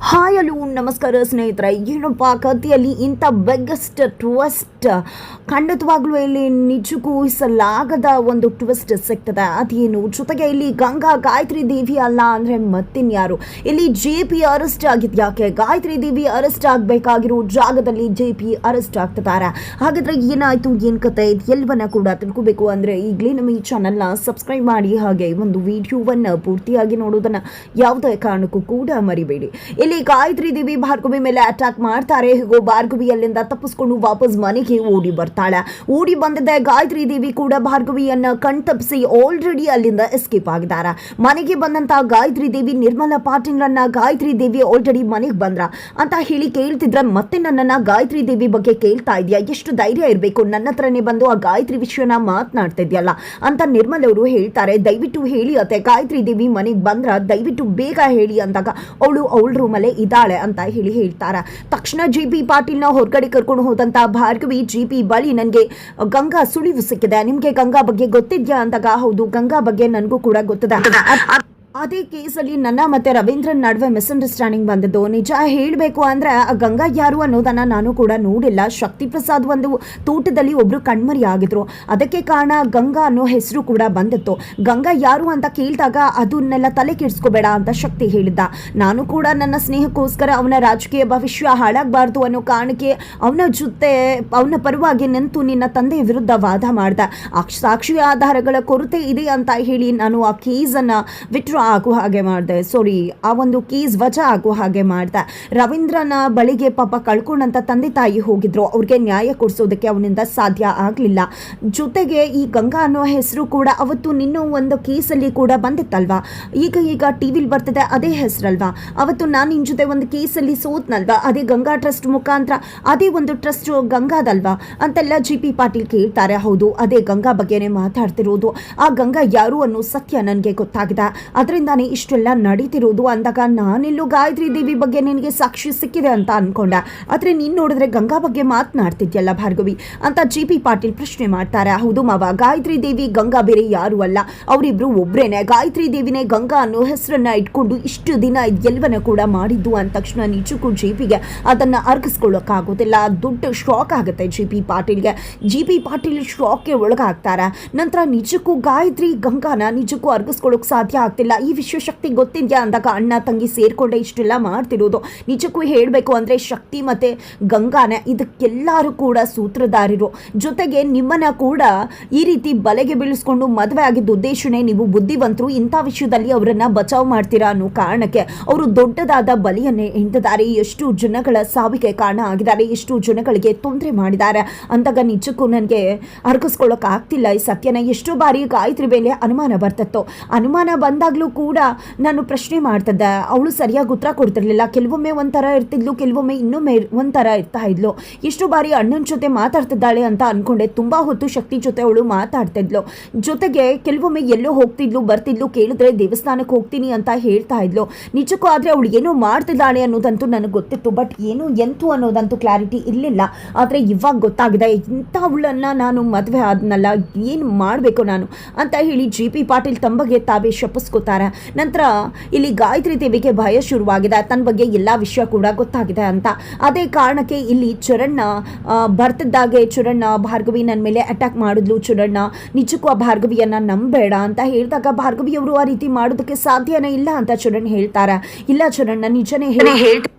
Hi hello ನಮಸ್ಕಾರ ಸ್ನೇಹಿತರೆ. ಏನಪ್ಪ ಕಥೆಯಲ್ಲಿ ಇಂಥ ಬಿಗ್ಗೆಸ್ಟ್ ಟ್ವಿಸ್ಟ್, ಖಂಡಿತವಾಗ್ಲೂ ಇಲ್ಲಿ ನಿಜಕ್ಕೂ ಊಹಿಸಲಾಗದ ಒಂದು ಟ್ವಿಸ್ಟ್ ಸಿಗ್ತದೆ. ಅದೇನು, ಜೊತೆಗೆ ಇಲ್ಲಿ ಗಂಗಾ ಗಾಯತ್ರಿ ದೇವಿ ಅಲ್ಲ ಅಂದರೆ ಮತ್ತಿನ್ಯಾರು? ಇಲ್ಲಿ JP ಅರೆಸ್ಟ್ ಆಗಿದ್ದು ಯಾಕೆ? ಗಾಯತ್ರಿ ದೇವಿ ಅರೆಸ್ಟ್ ಆಗಬೇಕಾಗಿರೋ ಜಾಗದಲ್ಲಿ JP ಅರೆಸ್ಟ್ ಆಗ್ತಿದ್ದಾರೆ. ಹಾಗಾದ್ರೆ ಏನಾಯಿತು, ಏನು ಕತೆ, ಎಲ್ಲವನ್ನ ಕೂಡ ತಿಳ್ಕೋಬೇಕು ಅಂದರೆ ಈಗಲೇ ನಮ್ಮ ಈ ಚಾನಲ್ನ ಸಬ್ಸ್ಕ್ರೈಬ್ ಮಾಡಿ, ಹಾಗೆ ಒಂದು ವಿಡಿಯೋವನ್ನು ಪೂರ್ತಿಯಾಗಿ ನೋಡೋದನ್ನು ಯಾವುದೇ ಕಾರಣಕ್ಕೂ ಕೂಡ ಮರಿಬೇಡಿ. ಇಲ್ಲಿ ಗಾಯತ್ರಿ ದೇವಿ ಭಾರ್ಗವಿ ಮೇಲೆ ಅಟ್ಯಾಕ್ ಮಾಡ್ತಾರೆ. ಹೀಗೋ ಭಾರ್ಗವಿ ಅಲ್ಲಿಂದ ತಪ್ಪಿಸ್ಕೊಂಡು ವಾಪಸ್ ಮನೆಗೆ ಓಡಿ ಬರ್ತಾಳೆ. ಓಡಿ ಬಂದಿದ್ದ ಗಾಯತ್ರಿ ದೇವಿ ಕೂಡ ಭಾರ್ಗವಿಯನ್ನ ಕಣ್ತಪ್ಪಿಸಿ ಆಲ್ರೆಡಿ ಅಲ್ಲಿಂದ ಎಸ್ಕೇಪ್ ಆಗಿದ್ದಾರೆ. ಮನೆಗೆ ಬಂದಂತ ಗಾಯತ್ರಿ ದೇವಿ ನಿರ್ಮಲಾ ಪಾಟೀಲ್ರನ್ನ ಗಾಯತ್ರಿ ದೇವಿ ಆಲ್ರೆಡಿ ಮನೆಗೆ ಬಂದ್ರ ಅಂತ ಹೇಳಿ ಕೇಳ್ತಿದ್ರ. ಮತ್ತೆ ನನ್ನನ್ನ ಗಾಯತ್ರಿ ದೇವಿ ಬಗ್ಗೆ ಕೇಳ್ತಾ ಇದೆಯಾ? ಎಷ್ಟು ಧೈರ್ಯ ಇರಬೇಕು, ನನ್ನ ಹತ್ರನೇ ಬಂದು ಆ ಗಾಯತ್ರಿ ವಿಷಯನ ಮಾತನಾಡ್ತಿದ್ಯಲ್ಲ ಅಂತ ನಿರ್ಮಲ್ ಅವರು ಹೇಳ್ತಾರೆ. ದಯವಿಟ್ಟು ಹೇಳಿ ಅತ್ತೆ, ಗಾಯತ್ರಿ ದೇವಿ ಮನೆಗೆ ಬಂದ್ರ ದಯವಿಟ್ಟು ಬೇಗ ಹೇಳಿ ಅಂದಾಗ ಅವಳ ರೂಮಲ್ಲೇ ಇದ್ದಾಳೆ ಅಂತ ಹೇಳ್ತಾರೆ. ತಕ್ಷಣ JP ಪಾಟೀಲ್ನ ಹೊರಗಡೆ ಕರ್ಕೊಂಡು ಹೋದಂತ ಭಾರ್ಗವಿ, JP ಬಳಿ ನನಗೆ ಗಂಗಾ ಸುಳಿವು ಸಿಕ್ಕಿದೆ, ನಿಮ್ಗೆ ಗಂಗಾ ಬಗ್ಗೆ ಗೊತ್ತಿದ್ಯಾ ಅಂದಾಗ ಹೌದು, ಗಂಗಾ ಬಗ್ಗೆ ನನಗೂ ಕೂಡ ಗೊತ್ತಿದೆ. ಅದೇ ಕೇಸಲ್ಲಿ ನನ್ನ ಮತ್ತೆ ರವೀಂದ್ರನ್ ನಡುವೆ ಮಿಸ್ಅಂಡರ್ಸ್ಟ್ಯಾಂಡಿಂಗ್ ಬಂದಿದ್ದು. ನಿಜ ಹೇಳಬೇಕು ಅಂದ್ರೆ ಆ ಗಂಗಾ ಯಾರು ಅನ್ನೋದನ್ನ ನಾನು ಕೂಡ ನೋಡಿಲ್ಲ. ಶಕ್ತಿ ಪ್ರಸಾದ್ ಒಂದು ತೋಟದಲ್ಲಿ ಒಬ್ರು ಕಣ್ಮರಿ ಆಗಿದ್ರು, ಅದಕ್ಕೆ ಕಾರಣ ಗಂಗಾ ಅನ್ನೋ ಹೆಸರು ಕೂಡ ಬಂದಿತ್ತು. ಗಂಗಾ ಯಾರು ಅಂತ ಕೇಳಿದಾಗ ಅದನ್ನೆಲ್ಲ ತಲೆ ಕೆಡಿಸ್ಕೋಬೇಡ ಅಂತ ಶಕ್ತಿ ಹೇಳಿದ್ದ. ನಾನು ಕೂಡ ನನ್ನ ಸ್ನೇಹಕ್ಕೋಸ್ಕರ ಅವನ ರಾಜಕೀಯ ಭವಿಷ್ಯ ಹಾಳಾಗಬಾರ್ದು ಅನ್ನೋ ಕಾರಣಕ್ಕೆ ಅವನ ಪರವಾಗಿ ನಿಂತು ನಿನ್ನ ತಂದೆಯ ವಿರುದ್ಧ ವಾದ ಮಾಡ್ದೆ. ಸಾಕ್ಷಿ ಆಧಾರಗಳ ಕೊರತೆ ಇದೆ ಅಂತ ಹೇಳಿ ನಾನು ಆ ಕೇಸನ್ನು ವಿಟ್ರಾ ಆಗುವ ಹಾಗೆ ಮಾಡಿದೆ. ಆ ಒಂದು ಕೇಸ್ ವಜಾ ಆಗುವ ಹಾಗೆ ಮಾಡಿದೆ. ರವೀಂದ್ರನ ಬಳಿಗೆ ಪಾಪ ಕಳ್ಕೊಂಡಂತ ತಂದೆ ತಾಯಿ ಹೋಗಿದ್ರು, ಅವ್ರಿಗೆ ನ್ಯಾಯ ಕೊಡಿಸೋದಕ್ಕೆ ಅವನಿಂದ ಸಾಧ್ಯ ಆಗಲಿಲ್ಲ. ಜೊತೆಗೆ ಈ ಗಂಗಾ ಅನ್ನೋ ಹೆಸರು ಕೂಡ ಅವತ್ತು ನಿನ್ನೋ ಒಂದು ಕೇಸಲ್ಲಿ ಕೂಡ ಬಂದಿತ್ತಲ್ವಾ, ಈಗ ಟಿವಿಲಿ ಬರ್ತಿದೆ ಅದೇ ಹೆಸರಲ್ವಾ? ಅವತ್ತು ನಾನು ನಿನ್ನ ಜೊತೆ ಒಂದು ಕೇಸಲ್ಲಿ ಸೋತ್ನಲ್ವಾ, ಅದೇ ಗಂಗಾ ಟ್ರಸ್ಟ್ ಮುಖಾಂತರ, ಅದೇ ಒಂದು ಟ್ರಸ್ಟ್ ಗಂಗಾದಲ್ವಾ ಅಂತೆಲ್ಲ JP ಪಾಟೀಲ್ ಕೇಳ್ತಾರೆ. ಹೌದು, ಅದೇ ಗಂಗಾ ಬಗ್ಗೆನೇ ಮಾತಾಡ್ತಿರೋದು. ಆ ಗಂಗಾ ಯಾರು ಅನ್ನೋ ಸತ್ಯ ನನಗೆ ಗೊತ್ತಾಗಿದೆ, ಅದರಿಂದಾನೇ ಇಷ್ಟೆಲ್ಲ ನಡೀತಿರೋದು ಅಂದಾಗ ನಾನೆಲ್ಲೂ ಗಾಯತ್ರಿ ದೇವಿ ಬಗ್ಗೆ ನಿನಗೆ ಸಾಕ್ಷಿ ಸಿಕ್ಕಿದೆ ಅಂತ ಅನ್ಕೊಂಡೆ. ಆದರೆ ನೀನು ನೋಡಿದ್ರೆ ಗಂಗಾ ಬಗ್ಗೆ ಮಾತನಾಡ್ತಿದ್ಯಲ್ಲ ಭಾರ್ಗವಿ ಅಂತ JP ಪಾಟೀಲ್ ಪ್ರಶ್ನೆ ಮಾಡ್ತಾರೆ. ಹೌದು ಮಾವ, ಗಾಯತ್ರಿ ದೇವಿ ಗಂಗಾ ಬೇರೆ ಯಾರು ಅಲ್ಲ, ಅವರಿಬ್ರು ಒಬ್ರೇನೆ. ಗಾಯತ್ರಿ ದೇವಿನೇ ಗಂಗಾ ಅನ್ನೋ ಹೆಸರನ್ನ ಇಟ್ಕೊಂಡು ಇಷ್ಟು ದಿನ ಎಲ್ಲವನ್ನ ಕೂಡ ಮಾಡಿದ್ದು ಅಂದ ತಕ್ಷಣ ನಿಜಕ್ಕೂ JPಗೆ ಅದನ್ನ ಅರ್ಗಿಸ್ಕೊಳ್ಳೋಕ್ಕಾಗೋದಿಲ್ಲ. ದೊಡ್ಡ ಶಾಕ್ ಆಗುತ್ತೆ JP ಪಾಟೀಲ್ಗೆ. JP ಪಾಟೀಲ್ ಶಾಕ್ಗೆ ಒಳಗಾಗ್ತಾರೆ. ನಂತರ ನಿಜಕ್ಕೂ ಗಾಯತ್ರಿ ಗಂಗಾನ ನಿಜಕ್ಕೂ ಅರ್ಗಿಸ್ಕೊಳ್ಳೋಕೆ ಸಾಧ್ಯ ಆಗ್ತಿಲ್ಲ. ಈ ವಿಷಯ ಶಕ್ತಿ ಗೊತ್ತಿದ್ಯಾ ಅಂದಾಗ ಅಣ್ಣ ತಂಗಿ ಸೇರ್ಕೊಂಡೆ ಇಷ್ಟೆಲ್ಲ ಮಾಡ್ತಿರೋದು. ನಿಜಕ್ಕೂ ಹೇಳಬೇಕು ಅಂದ್ರೆ ಶಕ್ತಿ ಮತ್ತೆ ಗಂಗಾನ ಇದಕ್ಕೆಲ್ಲರೂ ಕೂಡ ಸೂತ್ರಧಾರಿರು. ಜೊತೆಗೆ ನಿಮ್ಮನ್ನ ಕೂಡ ಈ ರೀತಿ ಬಲೆಗೆ ಬೀಳಿಸ್ಕೊಂಡು ಮದುವೆ ಆಗಿದ್ದ ಉದ್ದೇಶನೇ ನೀವು ಬುದ್ಧಿವಂತರು, ಇಂಥ ವಿಷಯದಲ್ಲಿ ಅವರನ್ನ ಬಚಾವ್ ಮಾಡ್ತೀರಾ ಅನ್ನೋ ಕಾರಣಕ್ಕೆ ಅವರು ದೊಡ್ಡದಾದ ಬಲಿಯನ್ನೇ ಹಿಂದಿದ್ದಾರೆ. ಎಷ್ಟು ಜನಗಳ ಸಾವಿಗೆ ಕಾರಣ ಆಗಿದ್ದಾರೆ, ಎಷ್ಟು ಜನಗಳಿಗೆ ತೊಂದರೆ ಮಾಡಿದ್ದಾರೆ ಅಂದಾಗ ನಿಜಕ್ಕೂ ನನಗೆ ಅರ್ಗಿಸ್ಕೊಳ್ಳೋಕೆ ಆಗ್ತಿಲ್ಲ ಈ ಸತ್ಯನ. ಎಷ್ಟೋ ಬಾರಿ ಗಾಯತ್ರಿ ಮೇಲೆ ಅನುಮಾನ ಬರ್ತಿತ್ತು. ಅನುಮಾನ ಬಂದಾಗಲೂ ಕೂಡ ನಾನು ಪ್ರಶ್ನೆ ಮಾಡ್ತಿದ್ದೆ, ಅವಳು ಸರಿಯಾಗಿ ಉತ್ತರ ಕೊಡ್ತಿರ್ಲಿಲ್ಲ. ಕೆಲವೊಮ್ಮೆ ಒಂಥರ ಇರ್ತಿದ್ಲು, ಕೆಲವೊಮ್ಮೆ ಇನ್ನೊಮ್ಮೆ ಒಂಥರ ಇರ್ತಾ ಇದ್ಲು. ಎಷ್ಟು ಬಾರಿ ಅಣ್ಣನ ಜೊತೆ ಮಾತಾಡ್ತಿದ್ದಾಳೆ ಅಂತ ಅನ್ಕೊಂಡೆ. ತುಂಬಾ ಹೊತ್ತು ಶಕ್ತಿ ಜೊತೆ ಅವಳು ಮಾತಾಡ್ತಿದ್ಲು. ಜೊತೆಗೆ ಕೆಲವೊಮ್ಮೆ ಎಲ್ಲೋ ಹೋಗ್ತಿದ್ಲು ಬರ್ತಿದ್ಲು, ಕೇಳಿದ್ರೆ ದೇವಸ್ಥಾನಕ್ಕೆ ಹೋಗ್ತೀನಿ ಅಂತ ಹೇಳ್ತಾ ಇದ್ಲು. ನಿಜಕ್ಕೂ ಆದರೆ ಅವಳು ಏನೋ ಮಾಡ್ತಿದ್ದಾಳೆ ಅನ್ನೋದಂತೂ ನನಗೆ ಗೊತ್ತಿತ್ತು, ಬಟ್ ಏನು ಎಂತು ಅನ್ನೋದಂತೂ ಕ್ಲಾರಿಟಿ ಇರಲಿಲ್ಲ. ಆದರೆ ಇವಾಗ ಗೊತ್ತಾಗಿದೆ, ಇಂಥವಳನ್ನ ನಾನು ಮದುವೆ ಆದ್ನಲ್ಲ, ಏನು ಮಾಡಬೇಕು ನಾನು ಅಂತ ಹೇಳಿ JP ಪಾಟೀಲ್ ತಮ್ಮ ತಾವೇ ಶಪಿಸ್ಕೋತಾರೆ. ನಂತರ ಇಲ್ಲಿ ಗಾಯತ್ರಿ ದೇವಿಗೆ ಭಯ ಶುರುವಾಗಿದೆ, ತನ್ನ ಬಗ್ಗೆ ಎಲ್ಲ ವಿಷಯ ಕೂಡ ಗೊತ್ತಾಗಿದೆ ಅಂತ. ಅದೇ ಕಾರಣಕ್ಕೆ ಇಲ್ಲಿ ಚರಣ್ ಬರ್ತಿದ್ದಾಗೆ ಚರಣ್ ಭಾರ್ಗವಿ ನನ್ನ ಮೇಲೆ ಅಟ್ಯಾಕ್ ಮಾಡಿದ್ಲು. ಚರಣ್ ನಿಜಕ್ಕೂ ಆ ಭಾರ್ಗವಿಯನ್ನ ನಂಬೇಡ ಅಂತ ಹೇಳಿದಾಗ ಭಾರ್ಗವಿಯವರು ಆ ರೀತಿ ಮಾಡೋದಕ್ಕೆ ಸಾಧ್ಯನೇ ಇಲ್ಲ ಅಂತ ಚರಣ್ ಹೇಳ್ತಾರೆ. ಇಲ್ಲ ಚರಣ್, ನಿಜನೇ ಹೇಳಿ,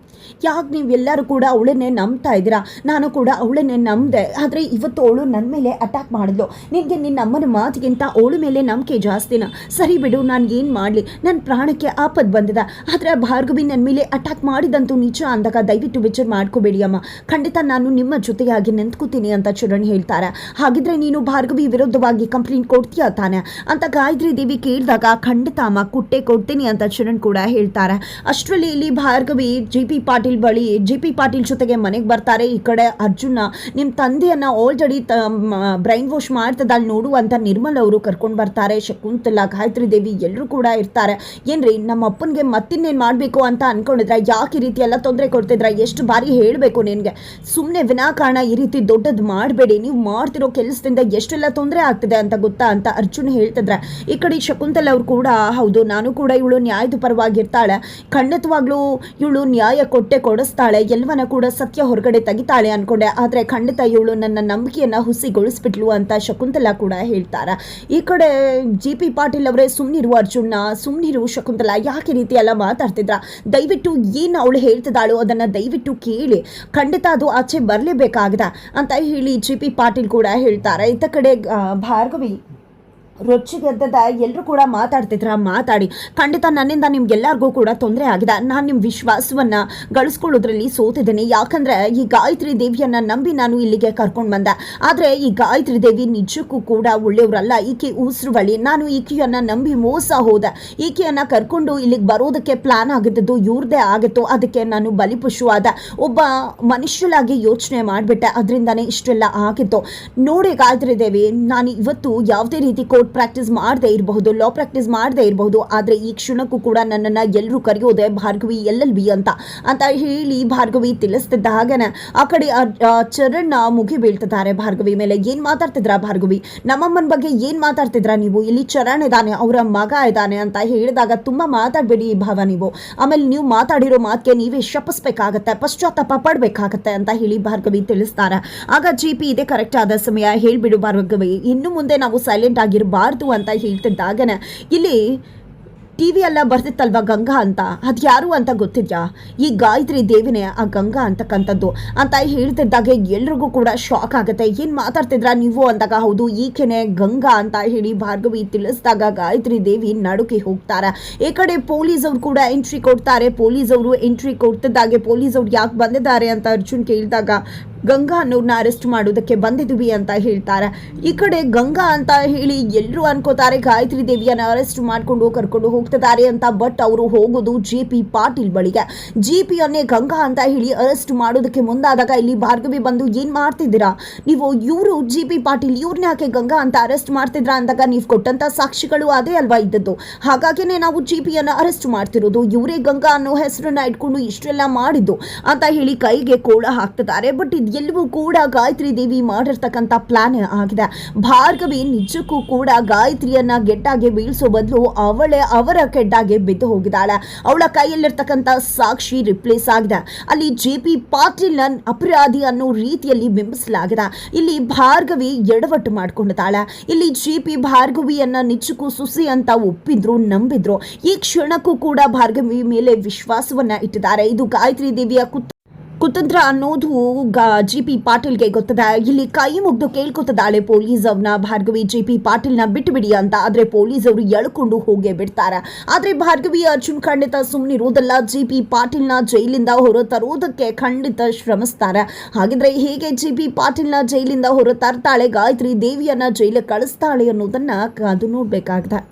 ಯಾಕೆ ನೀವೆಲ್ಲರೂ ಕೂಡ ಅವಳನ್ನೇ ನಂಬ್ತಾ ಇದ್ದೀರಾ? ನಾನು ಕೂಡ ಅವಳನ್ನೇ ನಂಬಿದೆ, ಆದರೆ ಇವತ್ತು ಅವಳು ನನ್ನ ಮೇಲೆ ಅಟ್ಯಾಕ್ ಮಾಡಿದ್ಲು. ನಿನಗೆ ನಿನ್ನ ಅಮ್ಮನ ಮಾತಿಗಿಂತ ಅವಳ ಮೇಲೆ ನಂಬಿಕೆ ಜಾಸ್ತಿನ? ಸರಿ ಬಿಡು, ನಾನು ಏನು ಮಾಡಲಿ, ನನ್ನ ಪ್ರಾಣಕ್ಕೆ ಆಪತ್ತು ಬಂದಿದೆ. ಆದರೆ ಭಾರ್ಗವಿ ನನ್ನ ಮೇಲೆ ಅಟ್ಯಾಕ್ ಮಾಡಿದಂತೂ ನಿಜ ಅಂದಾಗ ದಯವಿಟ್ಟು ವಿಚಾರ ಮಾಡ್ಕೋಬೇಡಿ ಅಮ್ಮ, ಖಂಡಿತ ನಾನು ನಿಮ್ಮ ಜೊತೆಯಾಗಿ ನಿಂತ್ಕೋತೀನಿ ಅಂತ ಚರಣ್ ಹೇಳ್ತಾರೆ. ಹಾಗಿದ್ರೆ ನೀನು ಭಾರ್ಗವಿ ವಿರುದ್ಧವಾಗಿ ಕಂಪ್ಲೇಂಟ್ ಕೊಡ್ತೀಯಾ ತಾನೆ ಅಂತ ಗಾಯತ್ರಿ ದೇವಿ ಕೇಳಿದಾಗ ಖಂಡಿತ ಅಮ್ಮ ಕೊಟ್ಟೆ ಕೊಡ್ತೀನಿ ಅಂತ ಚರಣ್ ಕೂಡ ಹೇಳ್ತಾರೆ. ಅಷ್ಟರಲ್ಲಿ ಇಲ್ಲಿ ಭಾರ್ಗವಿ JP ಪಾಟೀಲ್ ಪಾಟೀಲ್ ಬಳಿ ಜಿ ಪಿ ಪಾಟೀಲ್ ಜೊತೆಗೆ ಮನೆಗೆ ಬರ್ತಾರೆ. ಈ ಕಡೆ ಅರ್ಜುನ ನಿಮ್ಮ ತಂದೆಯನ್ನ ಆಲ್ರೆಡಿ ಬ್ರೈನ್ ವಾಶ್ ಮಾಡ್ತದಲ್ಲಿ ನೋಡು ಅಂತ ನಿರ್ಮಲ್ ಅವರು ಕರ್ಕೊಂಡು ಬರ್ತಾರೆ. ಶಕುಂತಲಾ, ಗಾಯತ್ರಿ ದೇವಿ ಎಲ್ಲರೂ ಕೂಡ ಇರ್ತಾರೆ. ಏನ್ರಿ ನಮ್ಮ ಅಪ್ಪನಿಗೆ ಮತ್ತಿನ್ನೇನು ಮಾಡಬೇಕು ಅಂತ ಅನ್ಕೊಂಡಿದ್ರ? ಯಾಕೆ ಈ ರೀತಿ ಎಲ್ಲ ತೊಂದರೆ ಕೊಡ್ತಿದ್ರ? ಎಷ್ಟು ಬಾರಿ ಹೇಳಬೇಕು ನಿನಗೆ? ಸುಮ್ಮನೆ ವಿನಾಕಾರಣ ಈ ರೀತಿ ದೊಡ್ಡದು ಮಾಡಬೇಡಿ. ನೀವು ಮಾಡ್ತಿರೋ ಕೆಲಸದಿಂದ ಎಷ್ಟೆಲ್ಲ ತೊಂದರೆ ಆಗ್ತಿದೆ ಅಂತ ಗೊತ್ತಾ ಅಂತ ಅರ್ಜುನ್ ಹೇಳ್ತಿದ್ರೆ, ಈ ಕಡೆ ಶಕುಂತಲಾ ಅವ್ರು ಕೂಡ ಹೌದು ನಾನು ಕೂಡ ಇವಳು ನ್ಯಾಯದ ಪರವಾಗಿರ್ತಾಳೆ, ಖಂಡಿತವಾಗ್ಲೂ ಇವಳು ನ್ಯಾಯ ಕೊಡಿಸ್ತಾಳೆ, ಎಲ್ಲವನ್ನ ಕೂಡ ಸತ್ಯ ಹೊರಗಡೆ ತೆಗಿತಾಳೆ ಅನ್ಕೊಂಡೆ. ಆದ್ರೆ ಖಂಡಿತ ಇವಳು ನನ್ನ ನಂಬಿಕೆಯನ್ನ ಹುಸಿಗೊಳಿಸ್ಬಿಟ್ಲು ಅಂತ ಶಕುಂತಲಾ ಕೂಡ ಹೇಳ್ತಾರೆ. ಈ ಕಡೆ ಜಿ ಪಿ ಪಾಟೀಲ್ ಅವರೇ ಸುಮ್ನಿರು ಅರ್ಜುನ, ಸುಮ್ನಿರು ಶಕುಂತಲಾ, ಯಾಕೆ ರೀತಿ ಎಲ್ಲ ಮಾತಾಡ್ತಿದ್ರ? ದಯವಿಟ್ಟು ಏನು ಅವಳು ಹೇಳ್ತಿದ್ದಾಳೋ ಅದನ್ನ ದಯವಿಟ್ಟು ಕೇಳಿ, ಖಂಡಿತ ಅದು ಆಚೆ ಬರಲೇಬೇಕಾಗದ ಅಂತ ಹೇಳಿ ಜಿ ಪಿ ಪಾಟೀಲ್ ಕೂಡ ಹೇಳ್ತಾರೆ. ಇತ್ತ ಕಡೆ ಭಾರ್ಗವಿ ರೊಚ್ಚಿಗೆದ್ದದ ಎಲ್ಲರೂ ಕೂಡ ಮಾತಾಡಿ ಖಂಡಿತ ನನ್ನಿಂದ ನಿಮ್ಗೆಲ್ಲರಿಗೂ ಕೂಡ ತೊಂದರೆ ಆಗಿದೆ. ನಾನು ನಿಮ್ಮ ವಿಶ್ವಾಸವನ್ನು ಗಳಿಸ್ಕೊಳ್ಳೋದ್ರಲ್ಲಿ ಸೋತಿದ್ದೇನೆ. ಯಾಕಂದರೆ ಈ ಗಾಯತ್ರಿ ದೇವಿಯನ್ನು ನಂಬಿ ನಾನು ಇಲ್ಲಿಗೆ ಕರ್ಕೊಂಡು ಬಂದೆ. ಆದರೆ ಈ ಗಾಯತ್ರಿ ದೇವಿ ನಿಜಕ್ಕೂ ಕೂಡ ಒಳ್ಳೆಯವರಲ್ಲ. ಈಕೆ ಉಸಿರುವಳಿ. ನಾನು ಈಕೆಯನ್ನು ನಂಬಿ ಮೋಸ ಹೋದೆ. ಈಕೆಯನ್ನು ಕರ್ಕೊಂಡು ಇಲ್ಲಿಗೆ ಬರೋದಕ್ಕೆ ಪ್ಲಾನ್ ಆಗಿದ್ದು ಇವ್ರದ್ದೇ ಆಗಿತ್ತು. ಅದಕ್ಕೆ ನಾನು ಬಲಿಪಶುವಾದ ಒಬ್ಬ ಮನುಷ್ಯಲಾಗಿ ಯೋಚನೆ ಮಾಡಿಬಿಟ್ಟೆ. ಅದರಿಂದನೇ ಇಷ್ಟೆಲ್ಲ ಆಗಿತ್ತು. ನೋಡಿ ಗಾಯತ್ರಿ ದೇವಿ, ನಾನು ಇವತ್ತು ಯಾವುದೇ ರೀತಿ ಪ್ರಾಕ್ಟೀಸ್ ಮಾಡದೇ ಇರಬಹುದು, ಲಾ ಪ್ರಾಕ್ಟೀಸ್ ಮಾಡದೇ ಇರಬಹುದು, ಆದರೆ ಈ ಕ್ಷಣಕ್ಕೂ ಕೂಡ ನನ್ನನ್ನು ಎಲ್ಲರೂ ಕರೆಯೋದೆ ಭಾರ್ಗವಿ LLB ಅಂತ ಹೇಳಿ ಭಾರ್ಗವಿ ತಿಳಿಸ್ತಿದ್ದ ಹಾಗೇನೆ ಆ ಕಡೆ ಚರಣ್ ಮುಗಿ ಬೀಳ್ತಿದ್ದಾರೆ ಭಾರ್ಗವಿ ಮೇಲೆ. ಏನ್ ಮಾತಾಡ್ತಿದ್ರ ಭಾರ್ಗವಿ? ನಮ್ಮಮ್ಮನ ಬಗ್ಗೆ ಏನ್ ಮಾತಾಡ್ತಿದ್ರ ನೀವು? ಇಲ್ಲಿ ಚರಣ್ ಇದ್ದಾನೆ, ಅವರ ಮಗ ಇದ್ದಾನೆ ಅಂತ ಹೇಳಿದಾಗ ತುಂಬಾ ಮಾತಾಡ್ಬೇಡಿ ಭಾವ ನೀವು. ಆಮೇಲೆ ನೀವು ಮಾತಾಡಿರೋ ಮಾತಿಗೆ ನೀವೇ ಶಪಿಸ್ಬೇಕಾಗತ್ತೆ, ಪಶ್ಚಾತ್ತಾಪ ಪಡ್ಬೇಕಾಗತ್ತೆ ಅಂತ ಹೇಳಿ ಭಾರ್ಗವಿ ತಿಳಿಸ್ತಾರೆ. ಆಗ GP ಇದೆ ಕರೆಕ್ಟ್ ಆದ ಸಮಯ, ಹೇಳ್ಬಿಡು ಭಾರ್ಗವಿ, ಇನ್ನು ಮುಂದೆ ನಾವು ಸೈಲೆಂಟ್ ಆಗಿರಬಾರ್ದು ಅಂತ ಹೇಳ್ತಿದ್ದಾಗನೆ ಇಲ್ಲಿ ಟಿವಿ ಎಲ್ಲ ಬರ್ತಿತ್ತಲ್ವಾ ಗಂಗಾ ಅಂತ, ಅದು ಯಾರು ಅಂತ ಗೊತ್ತಿದ್ಯಾ? ಈ ಗಾಯತ್ರಿ ದೇವಿನೇ ಆ ಗಂಗಾ ಅಂತಕ್ಕಂಥದ್ದು ಅಂತ ಹೇಳ್ತಿದ್ದಾಗ ಎಲ್ರಿಗೂ ಕೂಡ ಶಾಕ್ ಆಗುತ್ತೆ. ಏನು ಮಾತಾಡ್ತಿದ್ರ ನೀವು ಅಂದಾಗ ಹೌದು ಈಕೆನೆ ಗಂಗಾ ಅಂತ ಹೇಳಿ ಭಾರ್ಗವಿ ತಿಳಿಸಿದಾಗ ಗಾಯತ್ರಿ ದೇವಿ ನಡುಕಿ ಹೋಗ್ತಾರೆ. ಈ ಕಡೆ ಪೊಲೀಸ್ ಅವ್ರು ಕೂಡ ಎಂಟ್ರಿ ಕೊಡ್ತಾರೆ. ಪೊಲೀಸ್ ಅವರು ಎಂಟ್ರಿ ಕೊಡ್ತಿದ್ದಾಗೆ ಪೊಲೀಸ್ ಅವ್ರು ಯಾಕೆ ಬಂದಿದ್ದಾರೆ ಅಂತ ಅರ್ಜುನ್ ಕೇಳಿದಾಗ ಗಂಗಾ ಅನ್ನೋರ್ನ ಅರೆಸ್ಟ್ ಮಾಡೋದಕ್ಕೆ ಬಂದಿದ್ವಿ ಅಂತ ಹೇಳ್ತಾರೆ. ಈ ಕಡೆ ಗಂಗಾ ಅಂತ ಹೇಳಿ ಎಲ್ಲರೂ ಅನ್ಕೋತಾರೆ ಗಾಯತ್ರಿ ದೇವಿಯನ್ನ ಅರೆಸ್ಟ್ ಮಾಡ್ಕೊಂಡು ಕರ್ಕೊಂಡು ಹೋಗ್ತಿದ್ದಾರೆ ಅಂತ. ಬಟ್ ಅವರು ಹೋಗೋದು GP ಪಾಟೀಲ್ ಬಳಿಗೆ. GPಯನ್ನೇ ಗಂಗಾ ಅಂತ ಹೇಳಿ ಅರೆಸ್ಟ್ ಮಾಡೋದಕ್ಕೆ ಮುಂದಾದಾಗ ಇಲ್ಲಿ ಭಾರ್ಗವಿ ಬಂದು ಏನ್ ಮಾಡ್ತಿದ್ದೀರಾ ನೀವು? ಇವರು GP ಪಾಟೀಲ್ ಇವ್ರನ್ನ ಯಾಕೆ ಗಂಗಾ ಅಂತ ಅರೆಸ್ಟ್ ಮಾಡ್ತಿದ್ರ ಅಂದಾಗ ನೀವು ಕೊಟ್ಟಂತ ಸಾಕ್ಷಿಗಳು ಅದೇ ಅಲ್ವಾ ಇದ್ದದ್ದು. ಹಾಗಾಗಿನೇ ನಾವು GPಯನ್ನ ಅರೆಸ್ಟ್ ಮಾಡ್ತಿರೋದು. ಇವರೇ ಗಂಗಾ ಅನ್ನೋ ಹೆಸರನ್ನ ಇಟ್ಕೊಂಡು ಇಷ್ಟೆಲ್ಲ ಮಾಡಿದ್ದು ಅಂತ ಹೇಳಿ ಕೈಗೆ ಕೋಳ ಹಾಕ್ತಿದ್ದಾರೆ. ಬಟ್ ಎಲ್ಲವೂ ಕೂಡ ಗಾಯತ್ರಿ ದೇವಿ ಮಾಡಿರ್ತಕ್ಕಂಥ ಪ್ಲಾನ್ ಆಗಿದೆ. ಭಾರ್ಗವಿ ನಿಜಕ್ಕೂ ಕೂಡ ಗಾಯತ್ರಿಯನ್ನ ಗೆಟ್ಟಾಗೆ ಬೀಳ್ಸೋ ಬದಲು ಅವರ ಕೆಡ್ಡಾಗೆ ಬಿದ್ದು ಹೋಗಿದ್ದಾಳೆ. ಅವಳ ಕೈಯಲ್ಲಿರ್ತಕ್ಕಂಥ ಸಾಕ್ಷಿ ರಿಪ್ಲೇಸ್ ಆಗಿದೆ. ಅಲ್ಲಿ GP ಪಾಟೀಲ್ ಅಪರಾಧಿ ಅನ್ನೋ ರೀತಿಯಲ್ಲಿ ಬಿಂಬಿಸಲಾಗಿದೆ. ಇಲ್ಲಿ ಭಾರ್ಗವಿ ಎಡವಟ್ಟು ಮಾಡ್ಕೊಂಡಿದ್ದಾಳೆ. ಇಲ್ಲಿ GP ಭಾರ್ಗವಿಯನ್ನ ನಿಜಕ್ಕೂ ಸುಸಿ ಅಂತ ಒಪ್ಪಿದ್ರು, ನಂಬಿದ್ರು. ಈ ಕ್ಷಣಕ್ಕೂ ಕೂಡ ಭಾರ್ಗವಿ ಮೇಲೆ ವಿಶ್ವಾಸವನ್ನ ಇಟ್ಟಿದ್ದಾರೆ. ಇದು ಗಾಯತ್ರಿ ದೇವಿಯ ಕುತಂತ್ರ ಅನ್ನೋದು GP ಪಾಟೀಲ್ಗೆ ಗೊತ್ತದೆ. ಇಲ್ಲಿ ಕೈ ಮುಗ್ದು ಕೇಳ್ಕೊತಿದ್ದಾಳೆ ಪೊಲೀಸ್ ಅವ್ರನ್ನ, ಭಾರ್ಗವಿ GP ಪಾಟೀಲ್ನ ಬಿಟ್ಟುಬಿಡಿ ಅಂತ. ಆದ್ರೆ ಪೊಲೀಸ್ ಅವರು ಎಳ್ಕೊಂಡು ಹೋಗೇ ಬಿಡ್ತಾರೆ. ಆದ್ರೆ ಭಾರ್ಗವಿ ಅರ್ಜುನ್ ಖಂಡಿತ ಸುಮ್ಮನಿರೋದಲ್ಲ. GP ಪಾಟೀಲ್ನ ಜೈಲಿಂದ ಹೊರ ತರೋದಕ್ಕೆ ಖಂಡಿತ ಶ್ರಮಿಸ್ತಾರೆ. ಹಾಗಿದ್ರೆ ಹೇಗೆ GP ಪಾಟೀಲ್ನ ಜೈಲಿಂದ ಹೊರ ತರ್ತಾಳೆ, ಗಾಯತ್ರಿ ದೇವಿಯನ್ನ ಜೈಲಿಗೆ ಕಳಿಸ್ತಾಳೆ ಅನ್ನೋದನ್ನ ಕಾದು ನೋಡ್ಬೇಕಾಗಿದೆ.